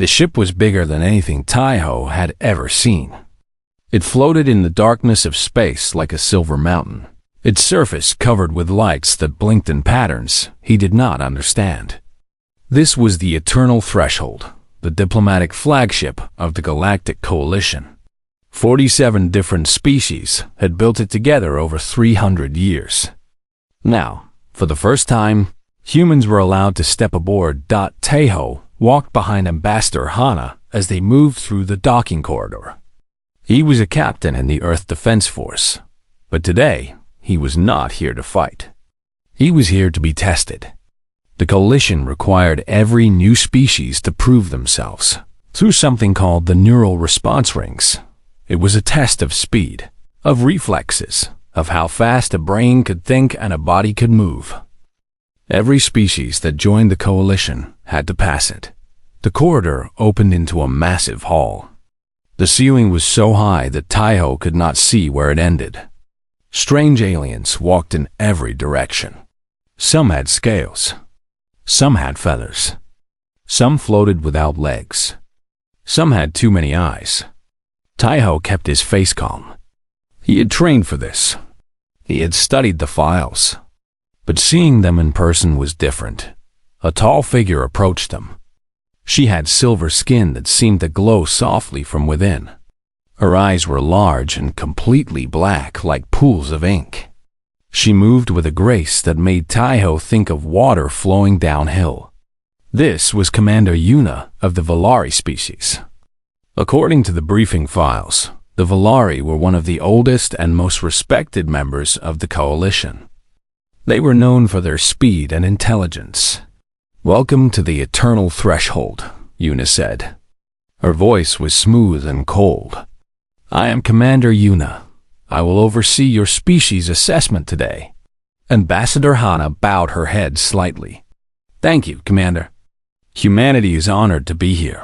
The ship was bigger than anything Taiho had ever seen. It floated in the darkness of space like a silver mountain, its surface covered with lights that blinked in patterns he did not understand. This was the Eternal Threshold, the diplomatic flagship of the Galactic Coalition. 47 different species had built it together over 300 years. Now, for the first time, humans were allowed to step aboard. Taiho walked behind Ambassador Hana as they moved through the docking corridor. He was a captain in the Earth Defense Force, but today he was not here to fight. He was here to be tested. The Coalition required every new species to prove themselves through something called the neural response rings. It was a test of speed, of reflexes, of how fast a brain could think and a body could move. Every species that joined the Coalition had to pass it. The corridor opened into a massive hall. The ceiling was so high that Taiho could not see where it ended. Strange aliens walked in every direction. Some had scales. Some had feathers. Some floated without legs. Some had too many eyes. Taiho kept his face calm. He had trained for this. He had studied the files. But seeing them in person was different. A tall figure approached him. She had silver skin that seemed to glow softly from within. Her eyes were large and completely black like pools of ink. She moved with a grace that made Taiho think of water flowing downhill. This was Commander Yuna of the Valari species. According to the briefing files, the Valari were one of the oldest and most respected members of the Coalition. They were known for their speed and intelligence. "Welcome to the Eternal Threshold," Yuna said. Her voice was smooth and cold. "I am Commander Yuna. I will oversee your species assessment today." Ambassador Hana bowed her head slightly. "Thank you, Commander. Humanity is honored to be here.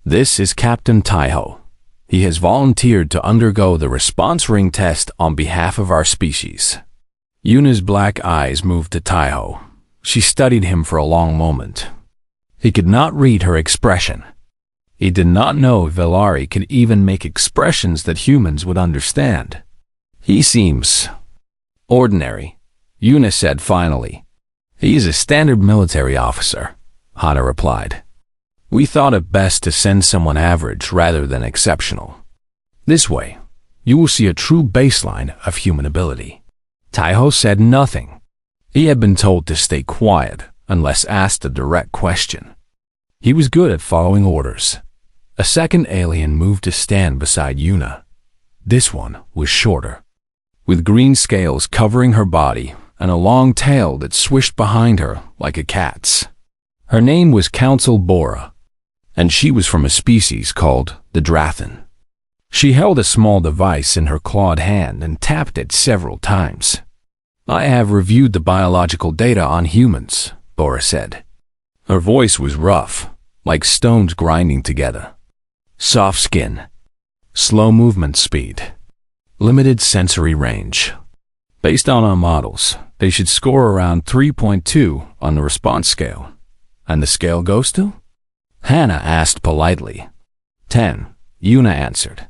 This is Captain Taiho. He has volunteered to undergo the response ring test on behalf of our species." Yuna's black eyes moved to Taiho. She studied him for a long moment. He could not read her expression. He did not know Valari could even make expressions that humans would understand. "He seems ordinary," Yuna said finally. "He is a standard military officer," Hana replied. "We thought it best to send someone average rather than exceptional. This way, you will see a true baseline of human ability." Taiho said nothing. He had been told to stay quiet unless asked a direct question. He was good at following orders. A second alien moved to stand beside Yuna. This one was shorter, with green scales covering her body and a long tail that swished behind her like a cat's. Her name was Council Bora, and she was from a species called the Drathan. She held a small device in her clawed hand and tapped it several times. "I have reviewed the biological data on humans," Bora said. Her voice was rough, like stones grinding together. "Soft skin, slow movement speed, limited sensory range. Based on our models, they should score around 3.2 on the response scale." "And the scale goes to?" Hana asked politely. 10, Yuna answered.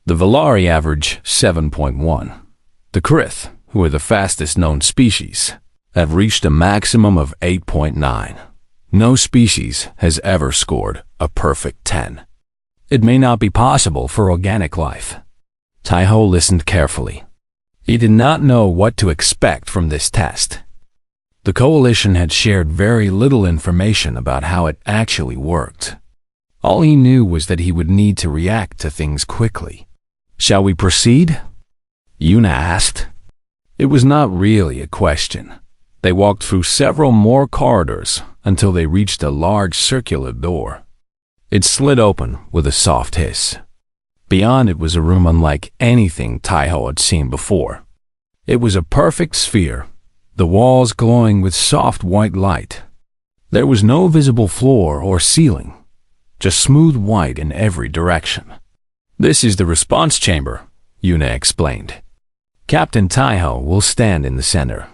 "The Valari average 7.1. The Krith, who are the fastest known species, have reached a maximum of 8.9. No species has ever scored a perfect 10. It may not be possible for organic life." Taiho listened carefully. He did not know what to expect from this test. The Coalition had shared very little information about how it actually worked. All he knew was that he would need to react to things quickly. "Shall we proceed?" Yuna asked. It was not really a question. They walked through several more corridors until they reached a large circular door. It slid open with a soft hiss. Beyond it was a room unlike anything Taiho had seen before. It was a perfect sphere, the walls glowing with soft white light. There was no visible floor or ceiling, just smooth white in every direction. "This is the response chamber," Yuna explained. "Captain Taiho will stand in the center.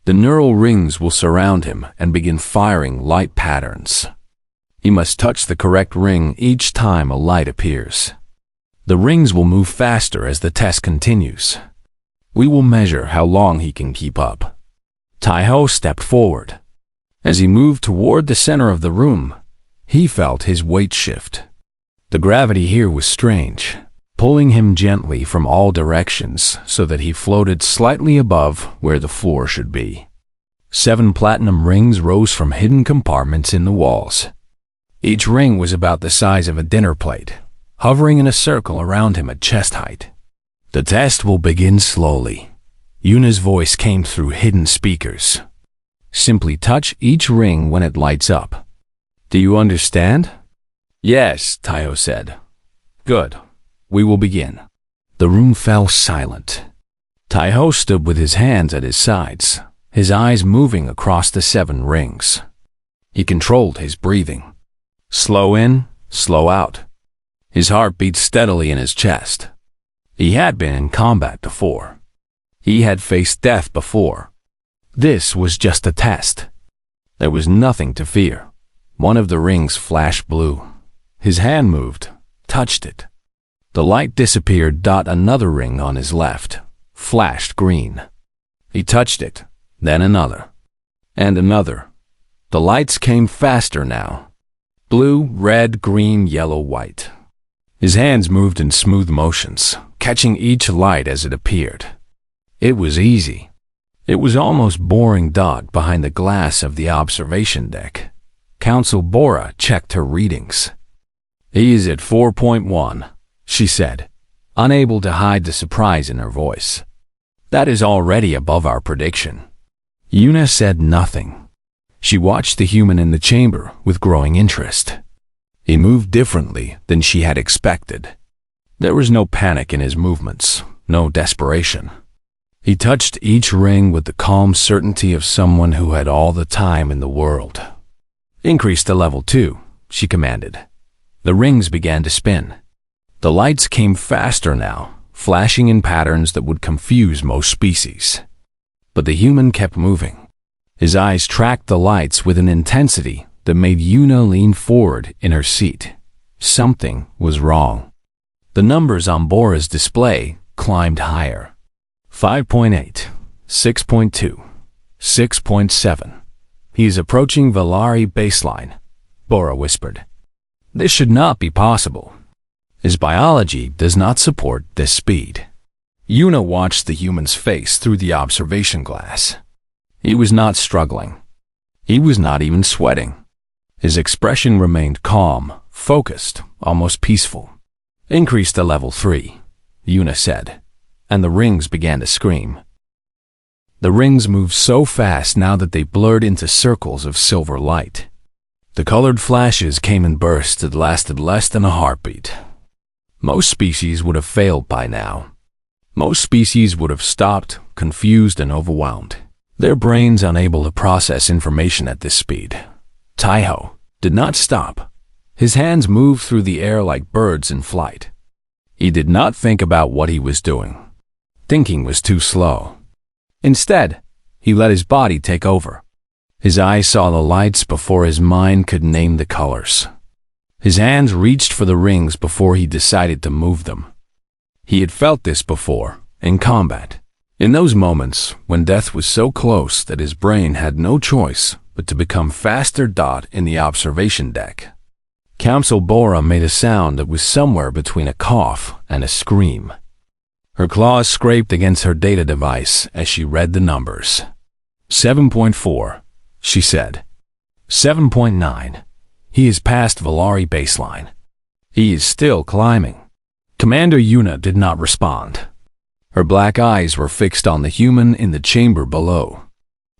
The neural rings will surround him and begin firing light patterns. He must touch the correct ring each time a light appears. The rings will move faster as the test continues. We will measure how long he can keep up. Taiho stepped forward. As he moved toward the center of the room, he felt his weight shift. The gravity here was strange, pulling him gently from all directions so that he floated slightly above where the floor should be. 7 platinum rings rose from hidden compartments in the walls. Each ring was about the size of a dinner plate, hovering in a circle around him at chest height. The test will begin slowly. Yuna's voice came through hidden speakers. Simply touch each ring when it lights up. Do you understand? Yes, Taiho said. Good. We will begin. The room fell silent. Taiho stood with his hands at his sides, his eyes moving across the 7 rings. He controlled his breathing. Slow in, slow out. His heart beat steadily in his chest. He had been in combat before. He had faced death before. This was just a test. There was nothing to fear. One of the rings flashed blue. His hand moved, touched it. The light disappeared. Another ring on his left flashed green. He touched it, then another, and another. The lights came faster now. Blue, red, green, yellow, white. His hands moved in smooth motions, catching each light as it appeared. It was easy. It was almost boring. Behind the glass of the observation deck, Council Bora checked her readings. He is at 4.1, she said, unable to hide the surprise in her voice. That is already above our prediction. Yuna said nothing. She watched the human in the chamber with growing interest. He moved differently than she had expected. There was no panic in his movements, no desperation. He touched each ring with the calm certainty of someone who had all the time in the world. Increase to level 2, she commanded. The rings began to spin. The lights came faster now, flashing in patterns that would confuse most species. But the human kept moving. His eyes tracked the lights with an intensity that made Yuna lean forward in her seat. Something was wrong. The numbers on Bora's display climbed higher. 5.8, 6.2, 6.7. He is approaching Valari baseline, Bora whispered. This should not be possible. His biology does not support this speed. Yuna watched the human's face through the observation glass. He was not struggling. He was not even sweating. His expression remained calm, focused, almost peaceful. Increase to level 3, Yuna said, and the rings began to scream. The rings moved so fast now that they blurred into circles of silver light. The colored flashes came in bursts that lasted less than a heartbeat. Most species would have failed by now. Most species would have stopped, confused and overwhelmed, their brains unable to process information at this speed. Taiho did not stop. His hands moved through the air like birds in flight. He did not think about what he was doing. Thinking was too slow. Instead, he let his body take over. His eyes saw the lights before his mind could name the colors. His hands reached for the rings before he decided to move them. He had felt this before, in combat. In those moments when death was so close that his brain had no choice but to become faster. In the observation deck, Council Bora made a sound that was somewhere between a cough and a scream. Her claws scraped against her data device as she read the numbers. 7.4, she said. 7.9. He is past Valari baseline. He is still climbing. Commander Yuna did not respond. Her black eyes were fixed on the human in the chamber below.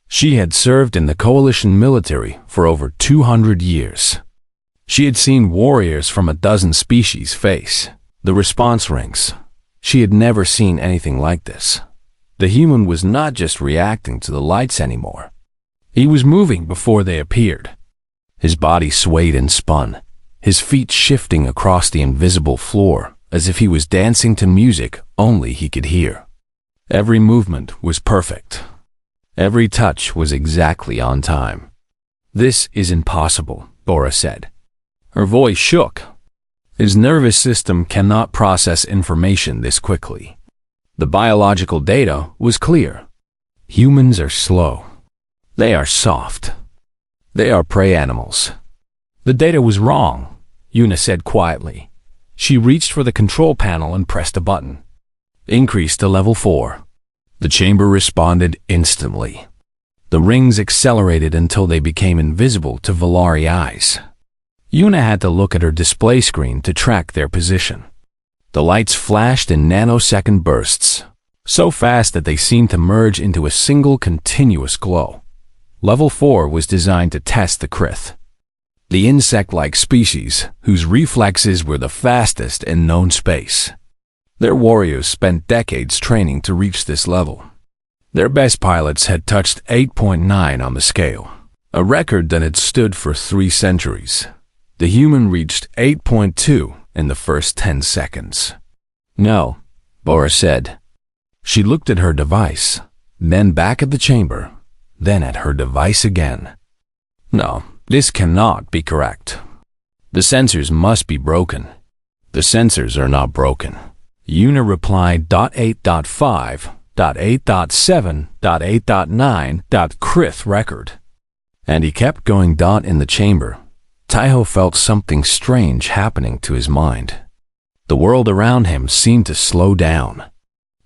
She had served in the coalition military for over 200 years. She had seen warriors from a dozen species face the response rings. She had never seen anything like this. The human was not just reacting to the lights anymore. He was moving before they appeared. His body swayed and spun, his feet shifting across the invisible floor as if he was dancing to music only he could hear. Every movement was perfect. Every touch was exactly on time. This is impossible, Bora said. Her voice shook. His nervous system cannot process information this quickly. The biological data was clear. Humans are slow. They are soft. They are prey animals. The data was wrong, Yuna said quietly. She reached for the control panel and pressed a button. Increase to level 4. The chamber responded instantly. The rings accelerated until they became invisible to Valari eyes. Yuna had to look at her display screen to track their position. The lights flashed in nanosecond bursts, so fast that they seemed to merge into a single continuous glow. Level 4 was designed to test the Krith, the insect-like species whose reflexes were the fastest in known space. Their warriors spent decades training to reach this level. Their best pilots had touched 8.9 on the scale, a record that had stood for 3 centuries. The human reached 8.2 in the first 10 seconds. No, Bora said. She looked at her device, then back at the chamber, then at her device again. No, this cannot be correct. The sensors must be broken. The sensors are not broken. Yuna replied. 8.5, 8.7, 8.9, Krith record. And he kept going. In the chamber, Taiho felt something strange happening to his mind. The world around him seemed to slow down.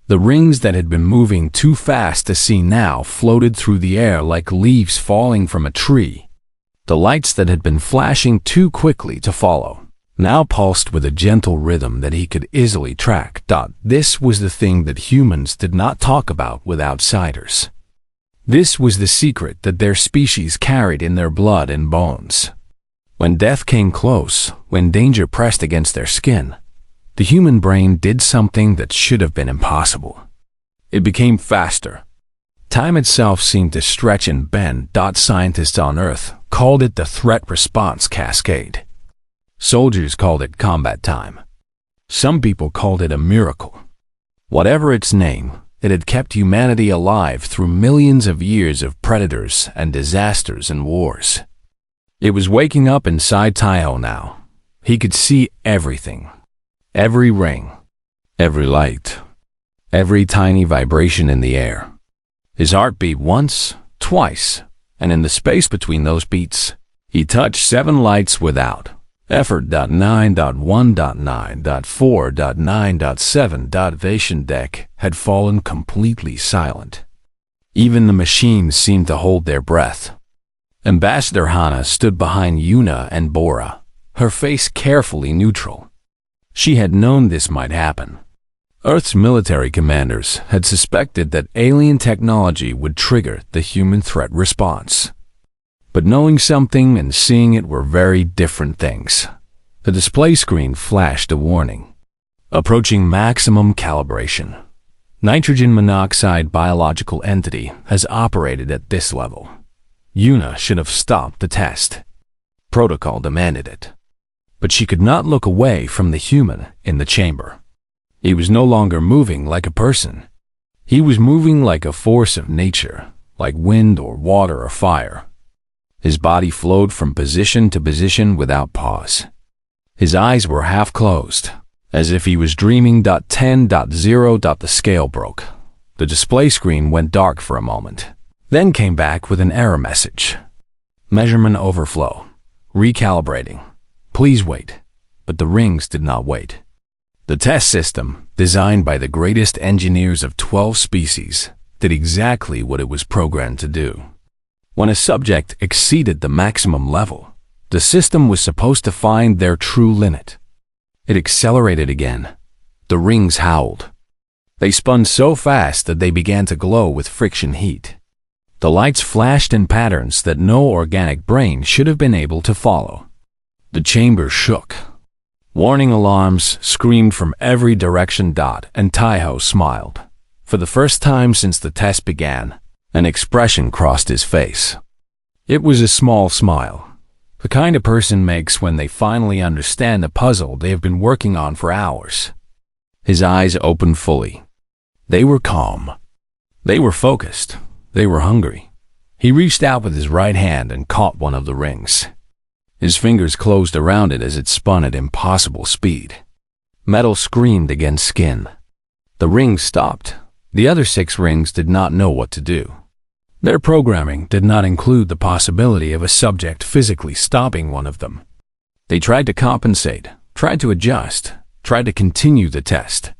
The rings that had been moving too fast to see now floated through the air like leaves falling from a tree. The lights that had been flashing too quickly to follow now pulsed with a gentle rhythm that he could easily track. This was the thing that humans did not talk about with outsiders. This was the secret that their species carried in their blood and bones. When death came close, when danger pressed against their skin, the human brain did something that should have been impossible. It became faster. Time itself seemed to stretch and bend. Scientists on Earth called it the threat response cascade. Soldiers called it combat time. Some people called it a miracle. Whatever its name, it had kept humanity alive through millions of years of predators and disasters and wars. It was waking up inside Taiho now. He could see everything. Every ring, every light, every tiny vibration in the air. His heart beat once, twice, and in the space between those beats, he touched 7 lights without effort. 9.1.9, 4.9.7. Vation deck had fallen completely silent. Even the machines seemed to hold their breath. Ambassador Hana stood behind Yuna and Bora, her face carefully neutral. She had known this might happen. Earth's military commanders had suspected that alien technology would trigger the human threat response. But knowing something and seeing it were very different things. The display screen flashed a warning. Approaching maximum calibration. Nitrogen monoxide biological entity has operated at this level. Yuna should have stopped the test. Protocol demanded it. But she could not look away from the human in the chamber. He was no longer moving like a person. He was moving like a force of nature, like wind or water or fire. His body flowed from position to position without pause. His eyes were half closed, as if he was dreaming. 10.0. The scale broke. The display screen went dark for a moment, then came back with an error message. Measurement overflow. Recalibrating. Please wait. But the rings did not wait. The test system, designed by the greatest engineers of 12 species, did exactly what it was programmed to do. When a subject exceeded the maximum level, the system was supposed to find their true limit. It accelerated again. The rings howled. They spun so fast that they began to glow with friction heat. The lights flashed in patterns that no organic brain should have been able to follow. The chamber shook. Warning alarms screamed from every direction. And Taiho smiled. For the first time since the test began, an expression crossed his face. It was a small smile, the kind a person makes when they finally understand a puzzle they have been working on for hours. His eyes opened fully. They were calm. They were focused. They were hungry. He reached out with his right hand and caught one of the rings. His fingers closed around it as it spun at impossible speed. Metal screamed against skin. The rings stopped. The other 6 rings did not know what to do. Their programming did not include the possibility of a subject physically stopping one of them. They tried to compensate, tried to adjust, tried to continue the test.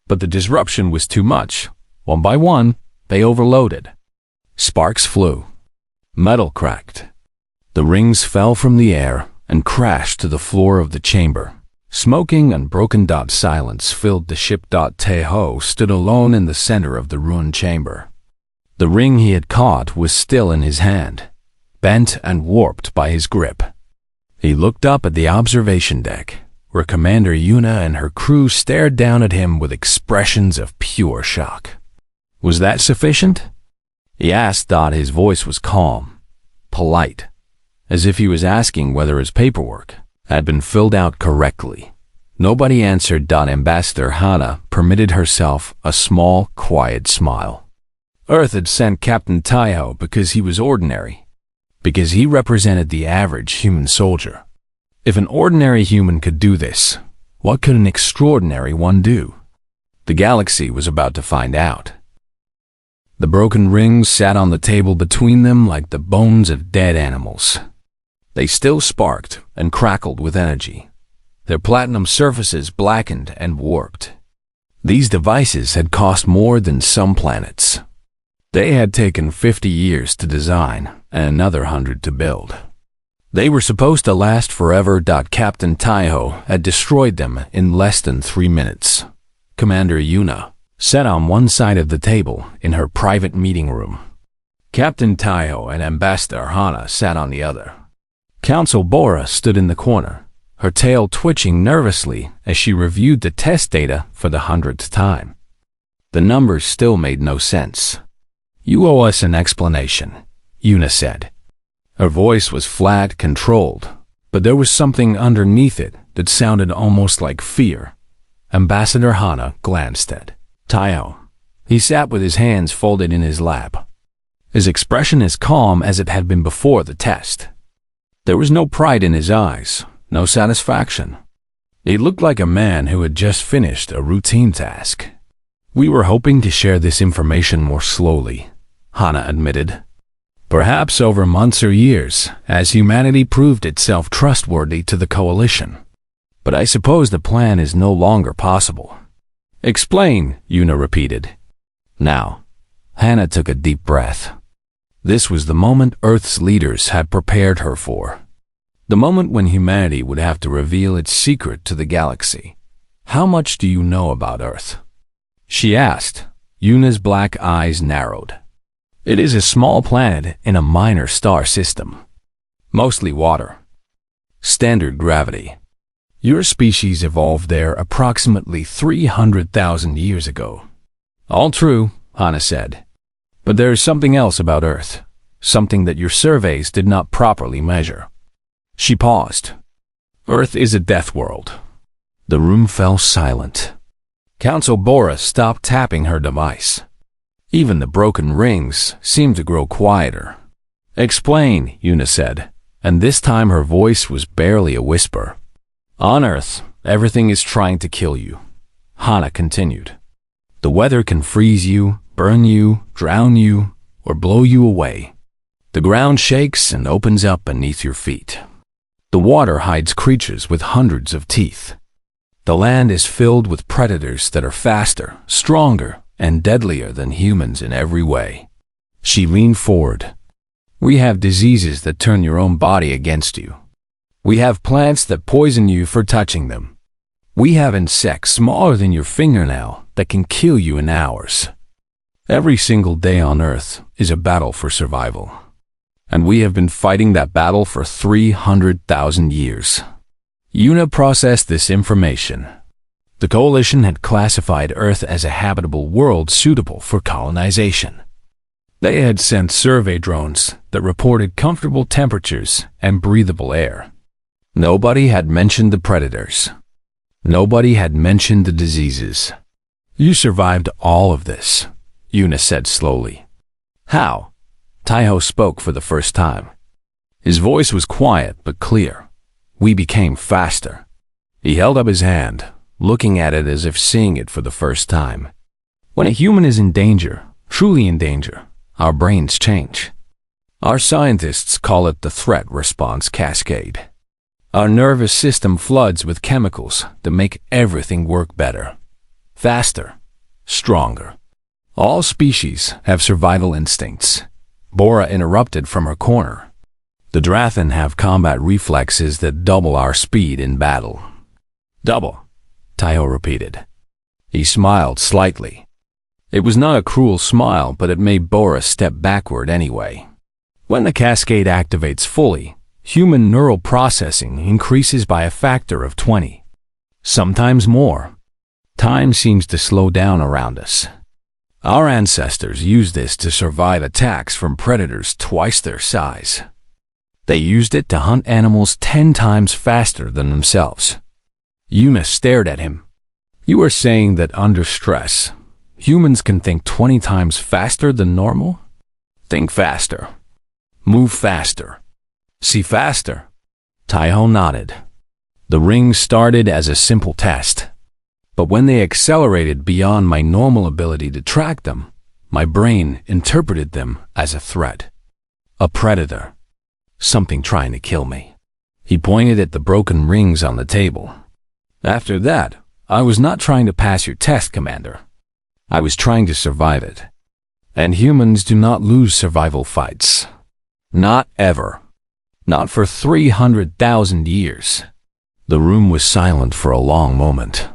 But the disruption was too much. One by one, they overloaded. Sparks flew. Metal cracked. The rings fell from the air and crashed to the floor of the chamber. Smoking and broken. Silence filled the ship. Taeho stood alone in the center of the ruined chamber. The ring he had caught was still in his hand, bent and warped by his grip. He looked up at the observation deck, where Commander Yuna and her crew stared down at him with expressions of pure shock. Was that sufficient? He asked. His voice was calm, polite, as if he was asking whether his paperwork had been filled out correctly. Nobody answered. Ambassador Hana permitted herself a small, quiet smile. Earth had sent Captain Taeho because he was ordinary, because he represented the average human soldier. If an ordinary human could do this, what could an extraordinary one do? The galaxy was about to find out. The broken rings sat on the table between them like the bones of dead animals. They still sparked and crackled with energy. Their platinum surfaces blackened and warped. These devices had cost more than some planets. They had taken 50 years to design and another 100 to build. They were supposed to last forever. Captain Taeho had destroyed them in less than 3 minutes. Commander Yuna sat on one side of the table in her private meeting room. Captain Taeho and Ambassador Hana sat on the other. Council Bora stood in the corner, her tail twitching nervously as she reviewed the test data for the 100th time. The numbers still made no sense. "You owe us an explanation," Yuna said. Her voice was flat, controlled, but there was something underneath it that sounded almost like fear. Ambassador Hana glanced at Taeho. He sat with his hands folded in his lap, his expression as calm as it had been before the test. There was no pride in his eyes, no satisfaction. He looked like a man who had just finished a routine task. "We were hoping to share this information more slowly," Hana admitted. "Perhaps over months or years, as humanity proved itself trustworthy to the coalition. But I suppose the plan is no longer possible." "Explain," Yuna repeated. Now, Hana took a deep breath. This was the moment Earth's leaders had prepared her for. The moment when humanity would have to reveal its secret to the galaxy. "How much do you know about Earth?" she asked. Yuna's black eyes narrowed. "It is a small planet in a minor star system. Mostly water. Standard gravity. Your species evolved there approximately 300,000 years ago." "All true," Hana said. "But there is something else about Earth, something that your surveys did not properly measure." She paused. "Earth is a death world." The room fell silent. Council Bora stopped tapping her device. Even the broken rings seemed to grow quieter. "Explain," Yuna said, and this time her voice was barely a whisper. "On Earth, everything is trying to kill you," Hana continued. "The weather can freeze you, burn you, drown you, or blow you away. The ground shakes and opens up beneath your feet. The water hides creatures with hundreds of teeth. The land is filled with predators that are faster, stronger, and deadlier than humans in every way." She leaned forward. "We have diseases that turn your own body against you. We have plants that poison you for touching them. We have insects smaller than your fingernail that can kill you in hours. Every single day on Earth is a battle for survival. And we have been fighting that battle for 300,000 years." Yuna processed this information. The coalition had classified Earth as a habitable world suitable for colonization. They had sent survey drones that reported comfortable temperatures and breathable air. Nobody had mentioned the predators. Nobody had mentioned the diseases. "You survived all of this," Yuna said slowly. "How?" Taeho spoke for the first time. His voice was quiet but clear. We became faster. He held up his hand, looking at it as if seeing it for the first time. When a human is in danger, truly in danger, our brains change. Our scientists call it the threat response cascade. Our nervous system floods with chemicals that make everything work better, faster, stronger. All species have survival instincts. Bora interrupted from her corner. The Drathan have combat reflexes that double our speed in battle. Double, Taiho repeated. He smiled slightly. It was not a cruel smile, but it made Bora step backward anyway. When the cascade activates fully, human neural processing increases by a factor of 20. Sometimes more. Time seems to slow down around us. Our ancestors used this to survive attacks from predators twice their size. They used it to hunt animals 10 times faster than themselves. Yuna stared at him. You are saying that under stress, humans can think 20 times faster than normal? Think faster. Move faster. See faster. Taiho nodded. The rings started as a simple test. But when they accelerated beyond my normal ability to track them, my brain interpreted them as a threat. A predator. Something trying to kill me. He pointed at the broken rings on the table. After that, I was not trying to pass your test, Commander. I was trying to survive it. And humans do not lose survival fights. Not ever. Not for 300,000 years. The room was silent for a long moment.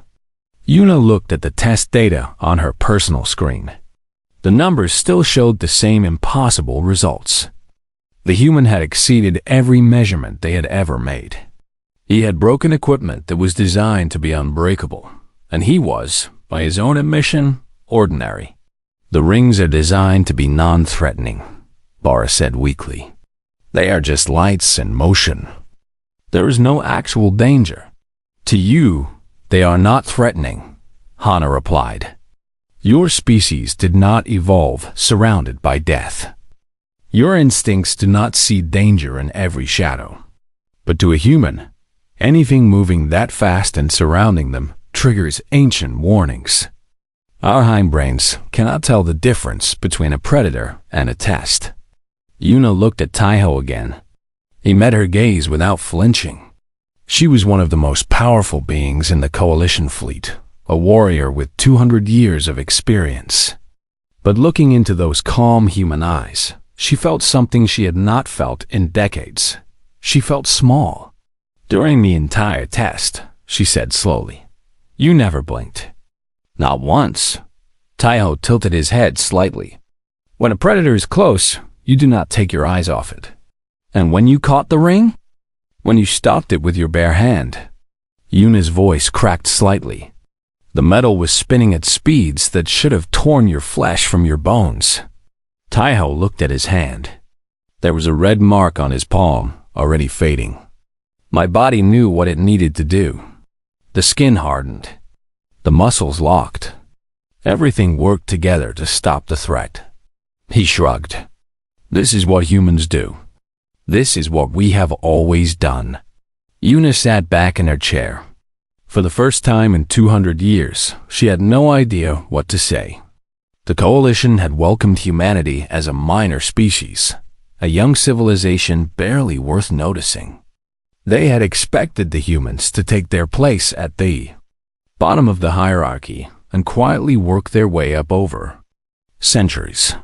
Yuna looked at the test data on her personal screen. The numbers still showed the same impossible results. The human had exceeded every measurement they had ever made. He had broken equipment that was designed to be unbreakable, and he was, by his own admission, ordinary. The rings are designed to be non-threatening, Bora said weakly. They are just lights in motion. There is no actual danger. To you, they are not threatening, Hana replied. Your species did not evolve surrounded by death. Your instincts do not see danger in every shadow. But to a human, anything moving that fast and surrounding them triggers ancient warnings. Our hindbrains cannot tell the difference between a predator and a test. Yuna looked at Taiho again. He met her gaze without flinching. She was one of the most powerful beings in the Coalition fleet, a warrior with 200 years of experience. But looking into those calm human eyes, she felt something she had not felt in decades. She felt small. During the entire test, she said slowly, you never blinked. Not once. Taiho tilted his head slightly. When a predator is close, you do not take your eyes off it. And when you caught the ring? When you stopped it with your bare hand. Yuna's voice cracked slightly. The metal was spinning at speeds that should have torn your flesh from your bones. Taiho looked at his hand. There was a red mark on his palm, already fading. My body knew what it needed to do. The skin hardened. The muscles locked. Everything worked together to stop the threat. He shrugged. This is what humans do. This is what we have always done. Yuna sat back in her chair. For the first time in 200 years, she had no idea what to say. The Coalition had welcomed humanity as a minor species, a young civilization barely worth noticing. They had expected the humans to take their place at the bottom of the hierarchy and quietly work their way up over centuries.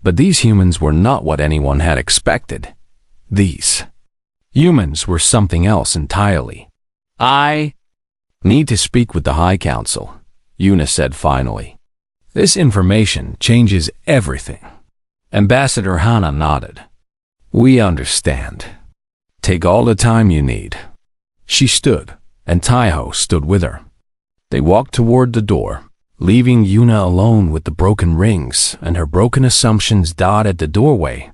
But these humans were not what anyone had expected. These humans were something else entirely. I need to speak with the High Council, Yuna said finally. This information changes everything. Ambassador Hana nodded. We understand. Take all the time you need. She stood, and Taiho stood with her. They walked toward the door, leaving Yuna alone with the broken rings and her broken assumptions dotted the doorway.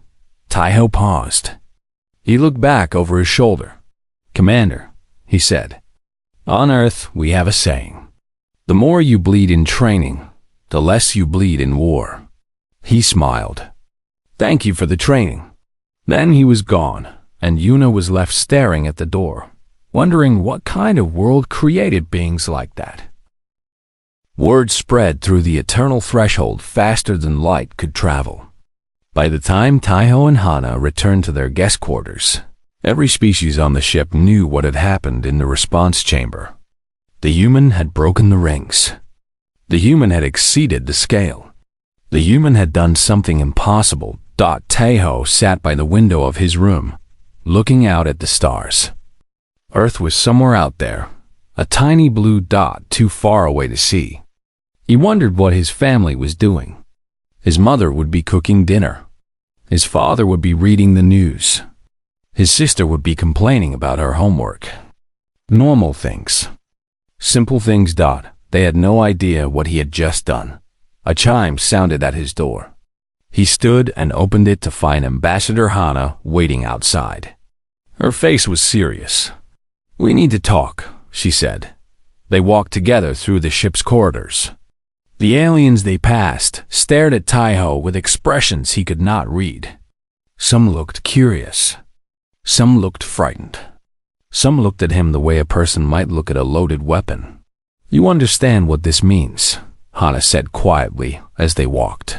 Taiho paused. He looked back over his shoulder. Commander, he said, on Earth we have a saying. The more you bleed in training, the less you bleed in war. He smiled. Thank you for the training. Then he was gone, and Yuna was left staring at the door, wondering what kind of world created beings like that. Word spread through the eternal threshold faster than light could travel. By the time Taiho and Hana returned to their guest quarters, every species on the ship knew what had happened in the response chamber. The human had broken the rings. The human had exceeded the scale. The human had done something impossible. Taiho sat by the window of his room, looking out at the stars. Earth was somewhere out there, a tiny blue dot too far away to see. He wondered what his family was doing. His mother would be cooking dinner. His father would be reading the news. His sister would be complaining about her homework. Normal things. Simple things. They had no idea what he had just done. A chime sounded at his door. He stood and opened it to find Ambassador Hana waiting outside. Her face was serious. "We need to talk," she said. They walked together through the ship's corridors. The aliens they passed stared at Taiho with expressions he could not read. Some looked curious. Some looked frightened. Some looked at him the way a person might look at a loaded weapon. "You understand what this means," Hana said quietly as they walked.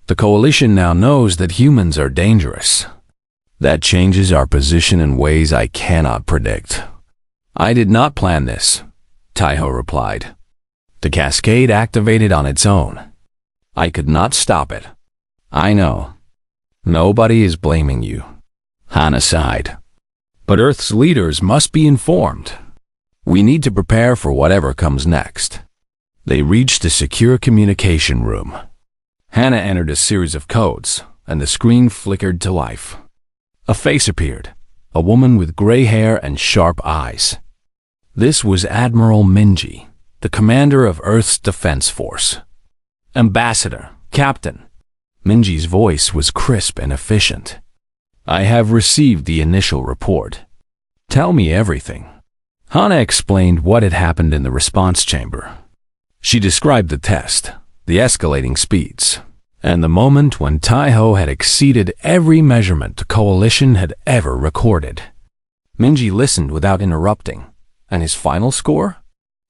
"The Coalition now knows that humans are dangerous. That changes our position in ways I cannot predict." "I did not plan this," Taiho replied. "The cascade activated on its own. I could not stop it." "I know. Nobody is blaming you," Hana sighed. "But Earth's leaders must be informed. We need to prepare for whatever comes next." They reached a secure communication room. Hana entered a series of codes, and the screen flickered to life. A face appeared, a woman with gray hair and sharp eyes. This was Admiral Minji, the commander of Earth's Defense Force. "Ambassador, Captain." Minji's voice was crisp and efficient. "I have received the initial report. Tell me everything." Hana explained what had happened in the response chamber. She described the test, the escalating speeds, and the moment when Taiho had exceeded every measurement the Coalition had ever recorded. Minji listened without interrupting. "And his final score?"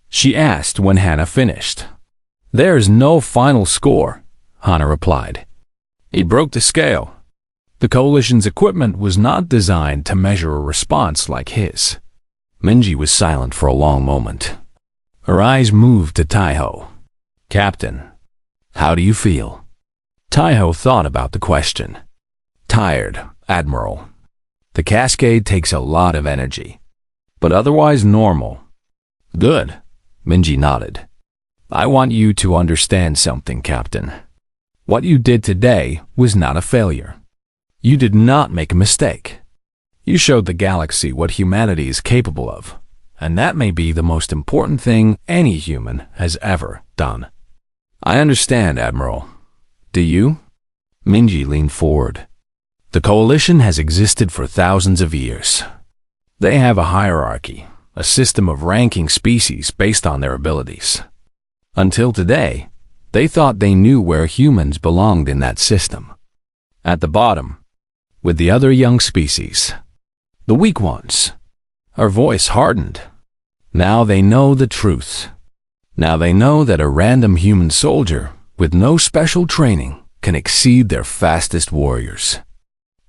she asked when Hana finished. "There is no final score," Hana replied. "He broke the scale. The Coalition's equipment was not designed to measure a response like his." Minji was silent for a long moment. Her eyes moved to Taiho. "Captain, how do you feel?" Taiho thought about the question. "Tired, Admiral. The cascade takes a lot of energy, but otherwise normal." "Good," Minji nodded. "I want you to understand something, Captain. What you did today was not a failure. You did not make a mistake. You showed the galaxy what humanity is capable of, and that may be the most important thing any human has ever done." "I understand, Admiral. Do you?" Minji leaned forward. "The Coalition has existed for thousands of years. They have a hierarchy, a system of ranking species based on their abilities. Until today, they thought they knew where humans belonged in that system. At the bottom, with the other young species. The weak ones." Her voice hardened. "Now they know the truth. Now they know that a random human soldier with no special training can exceed their fastest warriors.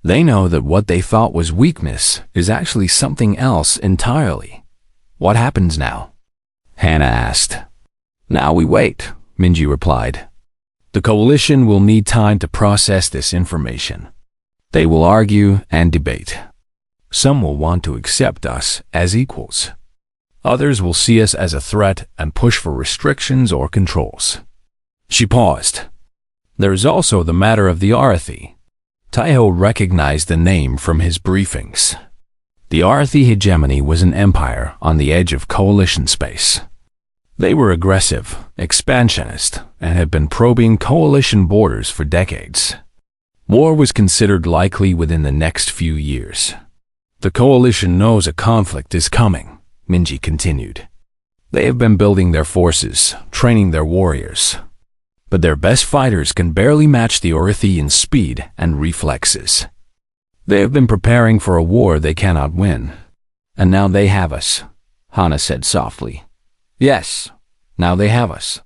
They know that what they thought was weakness is actually something else entirely." "What happens now?" Hana asked. "Now we wait," Minji replied. "The Coalition will need time to process this information. They will argue and debate. Some will want to accept us as equals. Others will see us as a threat and push for restrictions or controls." She paused. "There is also the matter of the Arathi." Taiho recognized the name from his briefings. The Arathi hegemony was an empire on the edge of Coalition space. They were aggressive, expansionist, and had been probing Coalition borders for decades. War was considered likely within the next few years. "The Coalition knows a conflict is coming," Minji continued. "They have been building their forces, training their warriors. But their best fighters can barely match the Orithian speed and reflexes. They have been preparing for a war they cannot win. And now they have us, Hana said softly. Yes, now they have us.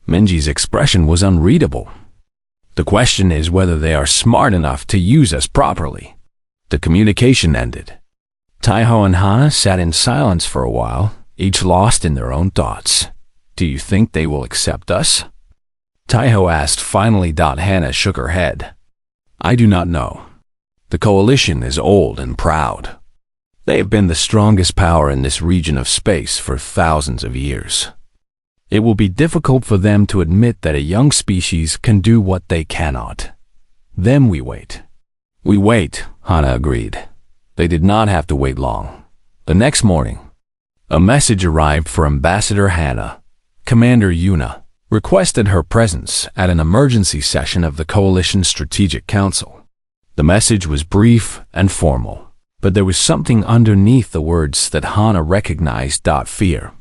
Minji's expression was unreadable. The question is whether they are smart enough to use us properly. The communication ended. Taiho and Hana sat in silence for a while, each lost in their own thoughts. Do you think they will accept us? Taiho asked finally. Hana shook her head. I do not know. The coalition is old and proud. They have been the strongest power in this region of space for thousands of years. It will be difficult for them to admit that a young species can do what they cannot. Then we wait. We wait, Hana agreed. They did not have to wait long. The next morning, a message arrived for Ambassador Hana. Commander Yuna requested her presence at an emergency session of the Coalition Strategic Council. The message was brief and formal, but there was something underneath the words that Hana recognized. Fear,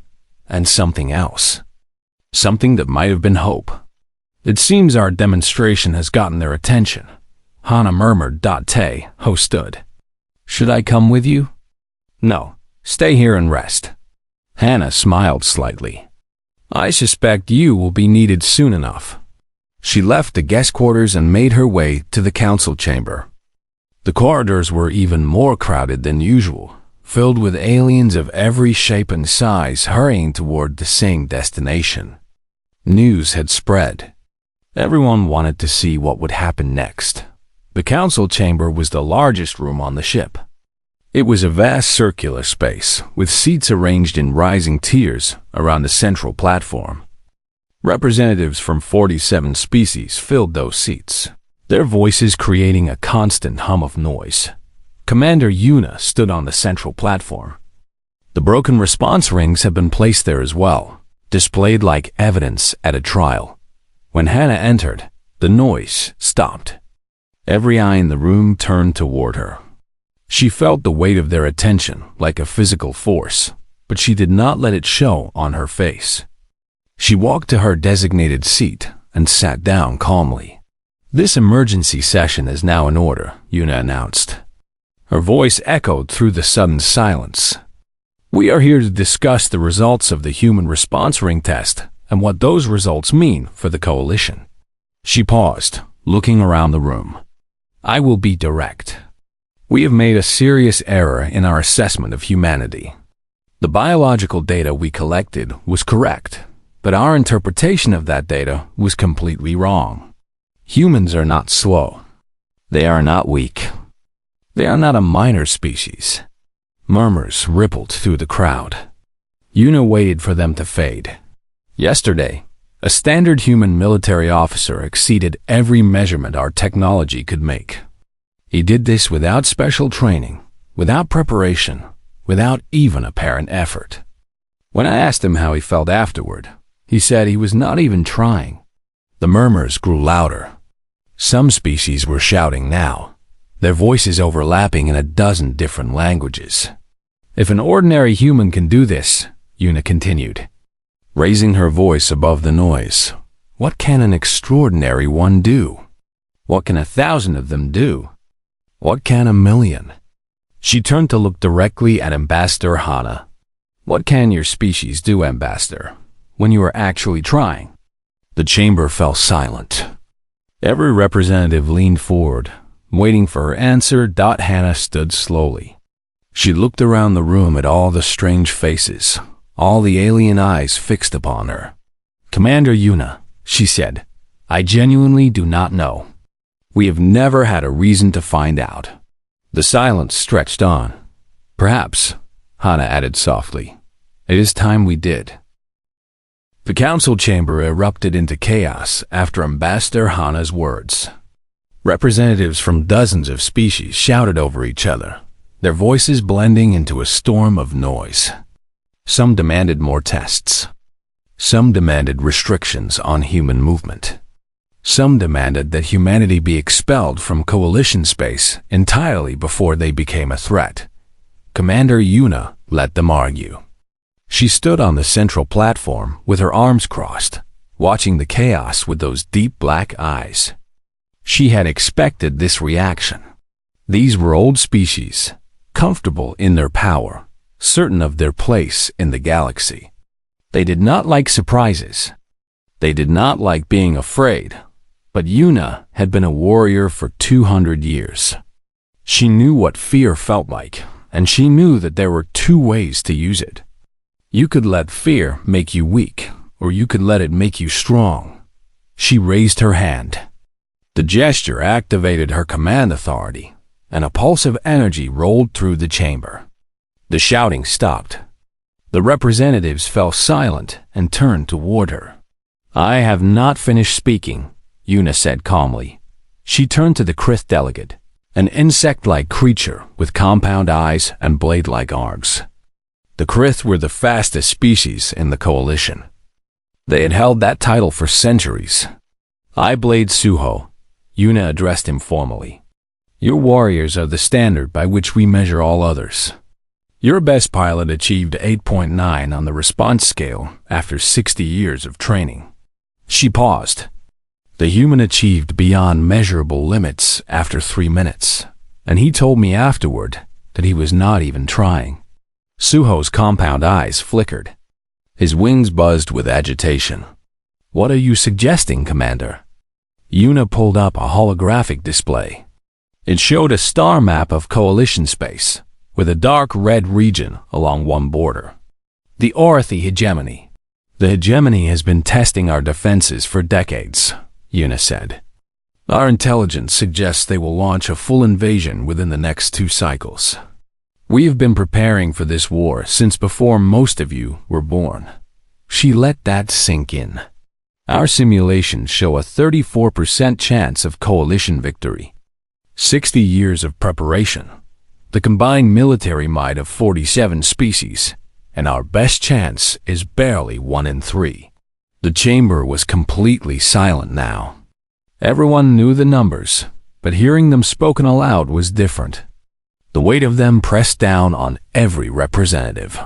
and something else. Something that might have been hope. It seems our demonstration has gotten their attention, Hana murmured. Taiho stood. Should I come with you? No, stay here and rest. Hana smiled slightly. I suspect you will be needed soon enough. She left the guest quarters and made her way to the council chamber. The corridors were even more crowded than usual, filled with aliens of every shape and size hurrying toward the same destination. News had spread. Everyone wanted to see what would happen next. The council chamber was the largest room on the ship. It was a vast circular space, with seats arranged in rising tiers around the central platform. Representatives from 47 species filled those seats, their voices creating a constant hum of noise. Commander Yuna stood on the central platform. The broken response rings had been placed there as well, displayed like evidence at a trial. When Hana entered, the noise stopped. Every eye in the room turned toward her. She felt the weight of their attention like a physical force, but she did not let it show on her face. She walked to her designated seat and sat down calmly. This emergency session is now in order, Yuna announced. Her voice echoed through the sudden silence. We are here to discuss the results of the human response ring test and what those results mean for the coalition. She paused, looking around the room. I will be direct. We have made a serious error in our assessment of humanity. The biological data we collected was correct, but our interpretation of that data was completely wrong. Humans are not slow. They are not weak. They are not a minor species. Murmurs rippled through the crowd. Yuna waited for them to fade. Yesterday, a standard human military officer exceeded every measurement our technology could make. He did this without special training, without preparation, without even apparent effort. When I asked him how he felt afterward, he said he was not even trying. The murmurs grew louder. Some species were shouting now, their voices overlapping in a dozen different languages. If an ordinary human can do this, Yuna continued, raising her voice above the noise, what can an extraordinary one do? What can 1,000 of them do? What can 1,000,000? She turned to look directly at Ambassador Hana. What can your species do, Ambassador, when you are actually trying? The chamber fell silent. Every representative leaned forward, waiting for her answer. Hana stood slowly. She looked around the room at all the strange faces, all the alien eyes fixed upon her. Commander Yuna, she said, I genuinely do not know. We have never had a reason to find out. The silence stretched on. Perhaps, Hana added softly, it is time we did. The council chamber erupted into chaos after Ambassador Hana's words. Representatives from dozens of species shouted over each other, their voices blending into a storm of noise. Some demanded more tests. Some demanded restrictions on human movement. Some demanded that humanity be expelled from coalition space entirely before they became a threat. Commander Yuna let them argue. She stood on the central platform with her arms crossed, watching the chaos with those deep black eyes. She had expected this reaction. These were old species, comfortable in their power, certain of their place in the galaxy. They did not like surprises. They did not like being afraid. But Yuna had been a warrior for 200 years. She knew what fear felt like, and she knew that there were two ways to use it. You could let fear make you weak, or you could let it make you strong. She raised her hand. The gesture activated her command authority, and a pulse of energy rolled through the chamber. The shouting stopped. The representatives fell silent and turned toward her. "I have not finished speaking," Yuna said calmly. She turned to the Krith delegate, an insect-like creature with compound eyes and blade-like arms. The Krith were the fastest species in the coalition. They had held that title for centuries. "I Blade Suho," Yuna addressed him formally. "Your warriors are the standard by which we measure all others. Your best pilot achieved 8.9 on the response scale after 60 years of training." She paused. "The human achieved beyond measurable limits after 3 minutes, and he told me afterward that he was not even trying." Suho's compound eyes flickered. His wings buzzed with agitation. "What are you suggesting, Commander?" Yuna pulled up a holographic display. It showed a star map of coalition space, with a dark red region along one border. "The Orathi hegemony. The hegemony has been testing our defenses for decades," Yuna said. "Our intelligence suggests they will launch a full invasion within the next 2 cycles. We have been preparing for this war since before most of you were born." She let that sink in. "Our simulations show a 34% chance of coalition victory. 60 years of preparation, the combined military might of 47 species, and our best chance is barely 1 in 3. The chamber was completely silent now. Everyone knew the numbers, but hearing them spoken aloud was different. The weight of them pressed down on every representative.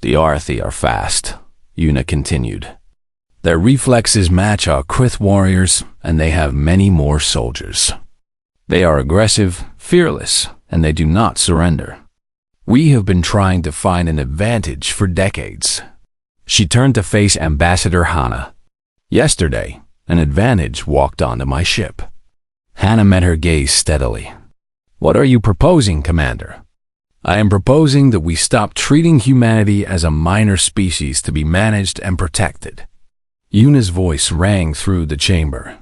"The Arathi are fast," Yuna continued. "Their reflexes match our Krith warriors, and they have many more soldiers. They are aggressive, fearless, and they do not surrender. We have been trying to find an advantage for decades." She turned to face Ambassador Hana. "Yesterday, an advantage walked onto my ship." Hana met her gaze steadily. "What are you proposing, Commander?" "I am proposing that we stop treating humanity as a minor species to be managed and protected." Yuna's voice rang through the chamber.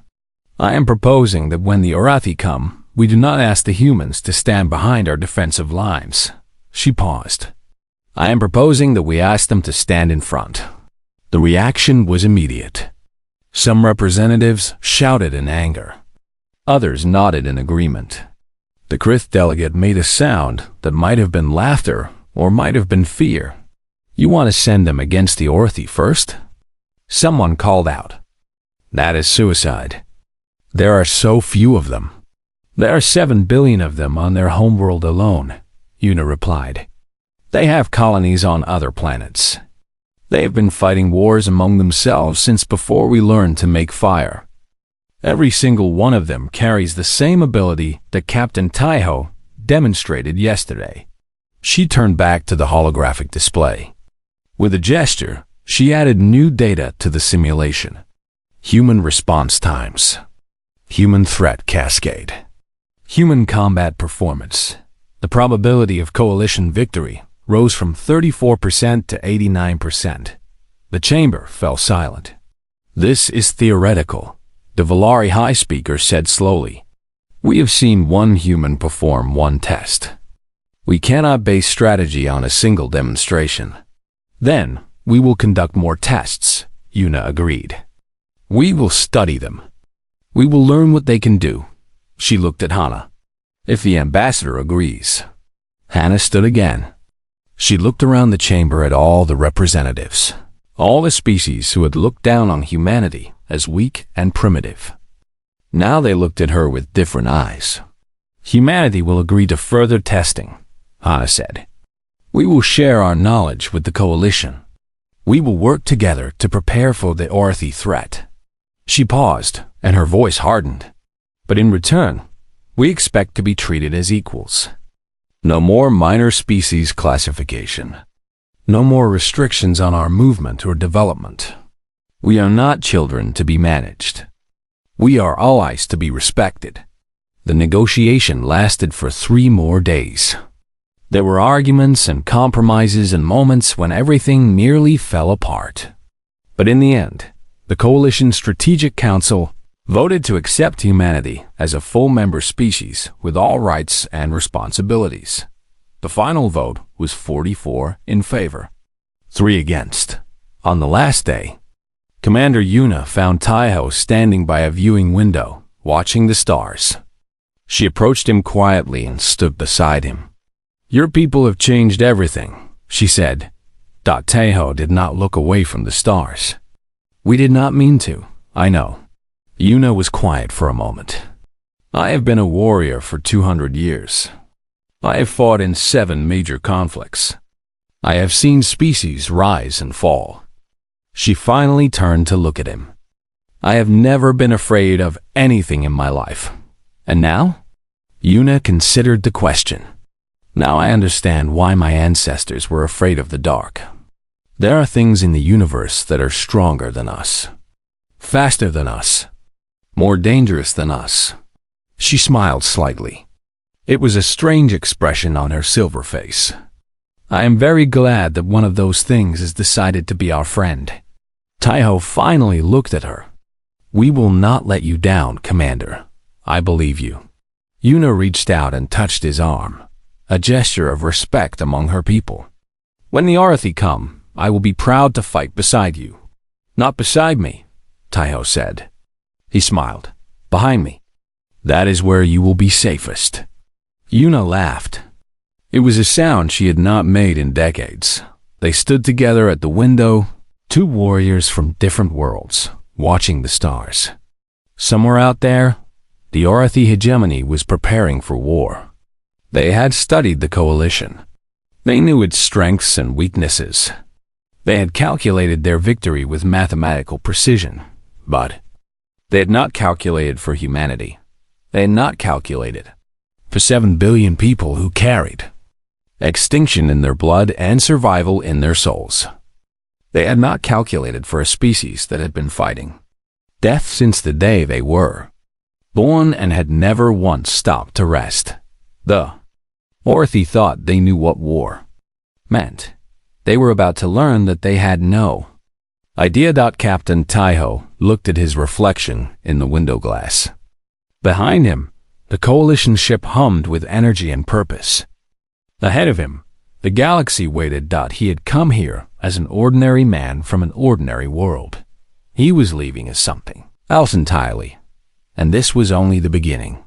"I am proposing that when the Orathi come, we do not ask the humans to stand behind our defensive lines." She paused. "I am proposing that we ask them to stand in front." The reaction was immediate. Some representatives shouted in anger. Others nodded in agreement. The Krith delegate made a sound that might have been laughter or might have been fear. "You want to send them against the Orathi first?" Someone called out. "That is suicide. There are so few of them." "There are 7 billion of them on their homeworld alone," Yuna replied. "They have colonies on other planets. They have been fighting wars among themselves since before we learned to make fire. Every single one of them carries the same ability that Captain Taiho demonstrated yesterday." She turned back to the holographic display. With a gesture, she added new data to the simulation. Human response times. Human threat cascade. Human combat performance. The probability of coalition victory rose from 34% to 89%. The chamber fell silent. "This is theoretical," the Valari High Speaker said slowly. "We have seen one human perform one test. We cannot base strategy on a single demonstration." "Then we will conduct more tests," Yuna agreed. "We will study them. We will learn what they can do." She looked at Hana. "If the ambassador agrees." Hana stood again. She looked around the chamber at all the representatives, all the species who had looked down on humanity as weak and primitive. Now they looked at her with different eyes. "Humanity will agree to further testing," Hana said. "We will share our knowledge with the coalition. We will work together to prepare for the Orathi threat." She paused, and her voice hardened. "But in return, We expect to be treated as equals. No more minor species classification. No more restrictions on our movement or development. We are not children to be managed. We are allies to be respected. The negotiation lasted for 3 more days. There were arguments and compromises and moments when everything nearly fell apart. But in the end, the Coalition Strategic Council voted to accept humanity as a full member species with all rights and responsibilities. The final vote was 44 in favor, 3 against. On the last day, Commander Yuna found Taiho standing by a viewing window, watching the stars. She approached him quietly and stood beside him. "Your people have changed everything," she said. Taiho did not look away from the stars. "We did not mean to, I know." Yuna was quiet for a moment. "I have been a warrior for 200 years. I have fought in 7 major conflicts. I have seen species rise and fall." She finally turned to look at him. "I have never been afraid of anything in my life. And now?" Yuna considered the question. "Now I understand why my ancestors were afraid of the dark. There are things in the universe that are stronger than us, faster than us, more dangerous than us." She smiled slightly. It was a strange expression on her silver face. "I am very glad that one of those things has decided to be our friend." Taiho finally looked at her. "We will not let you down, Commander. I believe you." Yuna reached out and touched his arm, a gesture of respect among her people. "When the Arathi come, I will be proud to fight beside you." "Not beside me," Taiho said. He smiled. "Behind me. That is where you will be safest." Yuna laughed. It was a sound she had not made in decades. They stood together at the window, 2 warriors from different worlds, watching the stars. Somewhere out there, the Arathi hegemony was preparing for war. They had studied the coalition. They knew its strengths and weaknesses. They had calculated their victory with mathematical precision, but they had not calculated for humanity. They had not calculated for 7 billion people who carried extinction in their blood and survival in their souls. They had not calculated for a species that had been fighting death since the day they were born and had never once stopped to rest. The Arathi thought they knew what war meant. They were about to learn that they had no idea. Captain Taiho looked at his reflection in the window glass. Behind him, the coalition ship hummed with energy and purpose. Ahead of him, the galaxy waited. He had come here as an ordinary man from an ordinary world. He was leaving as something else entirely, and this was only the beginning.